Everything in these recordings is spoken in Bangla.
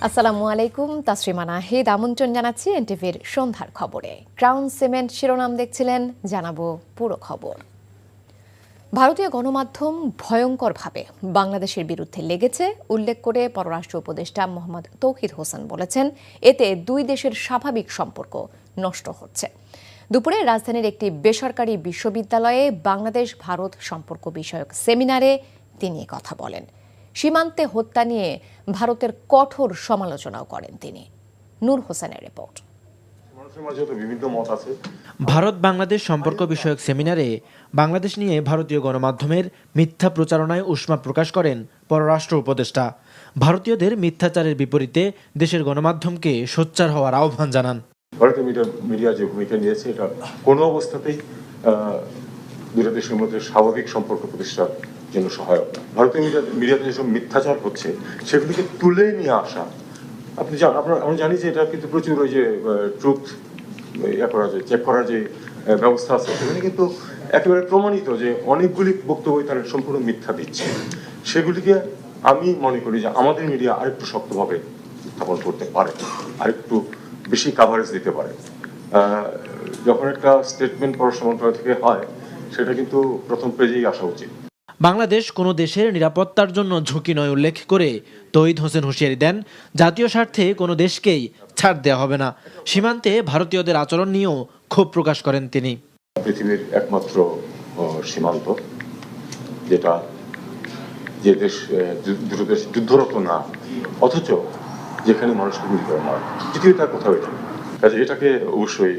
আসসালামু আলাইকুম, তাসরিমা নাহিদ আমন্ত্রণ জানাচ্ছি এনটিভির সন্ধ্যার খবরে। ক্রাউন সিমেন্ট শিরোনাম দেখছিলেন, জানাবো পুরো খবর। ভারতীয় গণমাধ্যম ভয়ঙ্করভাবে বাংলাদেশের বিরুদ্ধে লেগেছে উল্লেখ করে পররাষ্ট্র উপদেষ্টা মোহাম্মদ তৌহিদ হোসেন বলেছেন, এতে দুই দেশের স্বাভাবিক সম্পর্ক নষ্ট হচ্ছে। দুপুরে রাজধানীর একটি বেসরকারি বিশ্ববিদ্যালয়ে বাংলাদেশ ভারত সম্পর্ক বিষয়ক সেমিনারে তিনি কথা বলেন। সীমান্তে হত্যা নিয়ে ভারতের কঠোর সমালোচনাও করেন তিনি। নূর হোসেনের রিপোর্ট। ভারত বাংলাদেশ সম্পর্ক বিষয়ক সেমিনারে বাংলাদেশ নিয়ে ভারতীয় গণমাধ্যমের মিথ্যা প্রচারণায় উষ্মা প্রকাশ করেন পররাষ্ট্র উপদেষ্টা। ভারতীয়দের মিথ্যাচারের বিপরীতে দেশের গণমাধ্যমকে সোচ্চার হওয়ার আহ্বান জানান। ভারতীয় মিডিয়া যে ভূমিকা নিয়েছে, এটা কোনো অবস্থাতেই দুটো দেশের মধ্যে স্বাভাবিক সম্পর্ক প্রতিষ্ঠার জন্য সহায়ক না। ভারতীয় মিডিয়াতে যেসব মিথ্যাচার হচ্ছে সেগুলিকে তুলে নিয়ে আসা, আমরা জানি যে এটা কিন্তু প্রচুর ওই যে ট্রুথ চেক করার যে ব্যবস্থা আছে, সেখানে কিন্তু একেবারে প্রমাণিত যে অনেকগুলি বক্তব্য তারা সম্পূর্ণ মিথ্যা দিচ্ছে। সেগুলিকে আমি মনে করি যে আমাদের মিডিয়া আরেকটু শক্তভাবে উত্থাপন করতে পারে, আরেকটু বেশি কাভারেজ দিতে পারে। যখন একটা স্টেটমেন্ট পররাষ্ট্র মন্ত্রণালয় থেকে হয়, সেটা কিন্তু প্রথম পেজেই আসা উচিত। বাংলাদেশ কোনো দেশের নিরাপত্তার জন্য ঝুঁকি নয় উল্লেখ করে তৌহিদ হোসেন হুঁশিয়ারি দেন, জাতীয় স্বার্থে কোনো দেশকেই ছাড় দেওয়া হবে না। সীমান্তে ভারতীয়দের আচরণ নিয়েও ক্ষোভ প্রকাশ করেন তিনি। পৃথিবীর একমাত্র সীমান্ত যেটা, যে দেশ দুটো দেশ যুদ্ধরত না, অথচ যেখানে মানুষকে গুলি করে মারে, পৃথিবীতে আর কোথাও এটা। কাজে এটাকে অবশ্যই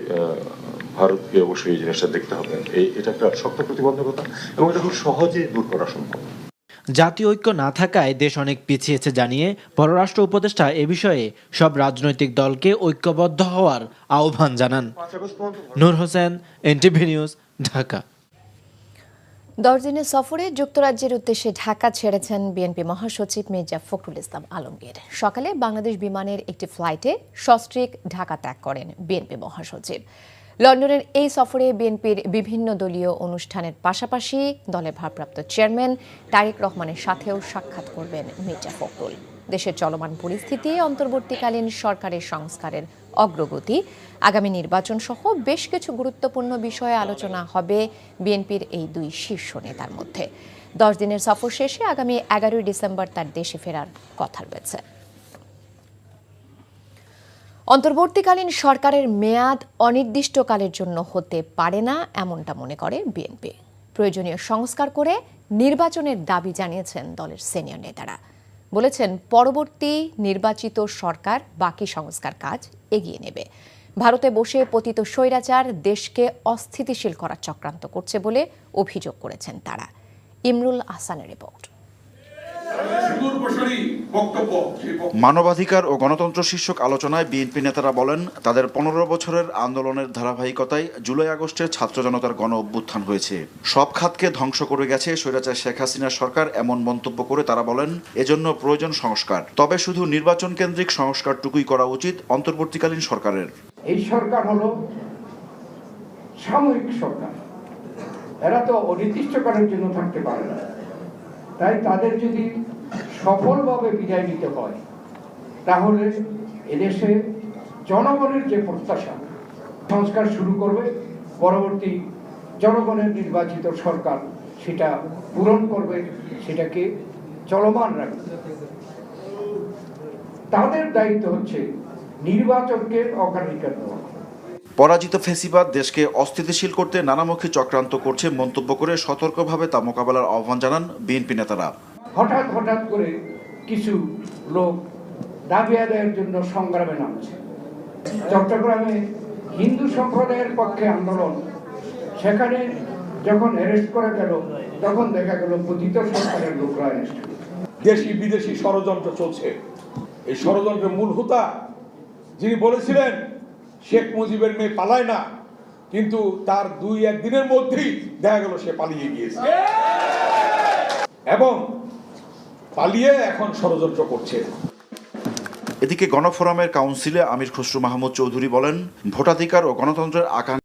ভারতকে অবশ্যই এই জিনিসটা দেখতে হবে। এটা একটা শক্ত প্রতিবন্ধকতা এবং এটা খুব সহজে দূর করা সম্ভব। জাতীয় ঐক্য না থাকায় দেশ অনেক পিছিয়েছে জানিয়ে পররাষ্ট্র উপদেষ্টা এ বিষয়ে সব রাজনৈতিক দলকে ঐক্যবদ্ধ হওয়ার আহ্বান জানান। নূর হোসেন, এনটিভি নিউজ, ঢাকা। 10 দিনের সফরে যুক্তরাজ্যের উদ্দেশ্যে ঢাকা ছেড়েছেন বিএনপি মহাসচিব মির্জা ফখরুল ইসলাম আলমগীর। সকালে বাংলাদেশ বিমানের একটি ফ্লাইটে সস্ত্রীক ঢাকা ত্যাগ করেন বিএনপি মহাসচিব। লন্ডনের এই সফরে বিএনপির বিভিন্ন দলীয় অনুষ্ঠানের পাশাপাশি দলের ভারপ্রাপ্ত চেয়ারম্যান তারেক রহমানের সাথেও সাক্ষাৎ করবেন মির্জা ফখরুল। দেশের চলমান পরিস্থিতি, অন্তর্বর্তীকালীন সরকারের সংস্কারের অগ্রগতি, আগামী নির্বাচন সহ বেশ কিছু গুরুত্বপূর্ণ বিষয়ে আলোচনা হবে বিএনপির এই দুই শীর্ষ নেতার মধ্যে। 10 দিনের সফর শেষে আগামী 11 ডিসেম্বর তার দেশে ফেরার কথা রয়েছে। অন্তর্বর্তীকালীন সরকারের মেয়াদ অনির্দিষ্টকালের জন্য হতে পারে না, এমনটা মনে করে বিএনপি। প্রয়োজনীয় সংস্কার করে নির্বাচনের দাবি জানিয়েছেন দলের সিনিয়র নেতারা। বলেছেন, পরবর্তী নির্বাচিত সরকার বাকি সংস্কার কাজ এগিয়ে নেবে। ভারতে বসে পতিত স্বৈরাচার দেশকে অস্থিতিশীল করার চক্রান্ত করছে বলে অভিযোগ করেছেন তারা। ইমরুল আহসানের রিপোর্ট। মানবাধিকার ও গণতন্ত্র শীর্ষক আলোচনায় বিএনপি নেতারা বলেন, তাদের 15 বছরের আন্দোলনের ধারাবাহিকতায় জুলাই আগস্টে ছাত্র জনতার গণ অভ্যুত্থান হয়েছে। সব খাতকে ধ্বংস করে গেছে স্বৈরাচার শেখ হাসিনার সরকার, এমন মন্তব্য করে তারা বলেন, এজন্য প্রয়োজন সংস্কার। তবে শুধু নির্বাচন কেন্দ্রিক সংস্কারটুকুই করা উচিত অন্তর্বর্তীকালীন সরকারের। এই সরকার হলো সাময়িক সরকার, এরা তো অনির্দিষ্টকালের জন্য থাকতে পারে না। তাই তাদের যদি সফলভাবে বিদায় নিতে হয়, তাহলে এদেশে জনগণের যে প্রত্যাশা, সংস্কার শুরু করবে, পরবর্তী জনগণের নির্বাচিত সরকার সেটা পূরণ করবে, সেটাকে চলমান রাখবে। তাদের দায়িত্ব হচ্ছে নির্বাচনকে অগ্রাধিকার দেওয়া। পরাজিত ফ্যাসিবাদ দেশকে অস্থিতিশীল করতে নানামুখী চক্রান্ত করছে মন্তব্য করে সতর্কভাবে তা মোকাবেলার আহ্বান জানান বিএনপি নেতারা। হঠাৎ করে কিছু লোক দাবি আদায়ের জন্য সংগ্রামে নামছে। চট্টগ্রামে হিন্দু সম্প্রদায়ের পক্ষে আন্দোলন, সেখানে যখন অ্যারেস্ট করা গেল, তখন দেখা গেল পতিত সরকারের লোকরা অ্যারেস্ট। দেশি বিদেশি ষড়যন্ত্র চলছে। এই ষড়যন্ত্রের মূল হোতা যিনি বলেছিলেন শেখ মুজিবের মেয়ে পালায় না, কিন্তু তার 2-1 দিনের মধ্যেই দেখা গেল সে পালিয়ে গিয়েছে এবং পালিয়ে এখন ষড়যন্ত্র করছে। এদিকে গণফোরামের কাউন্সিলে আমির খসরু মাহমুদ চৌধুরী বলেন, ভোটাধিকার ও গণতন্ত্রের আকাঙ্ক্ষা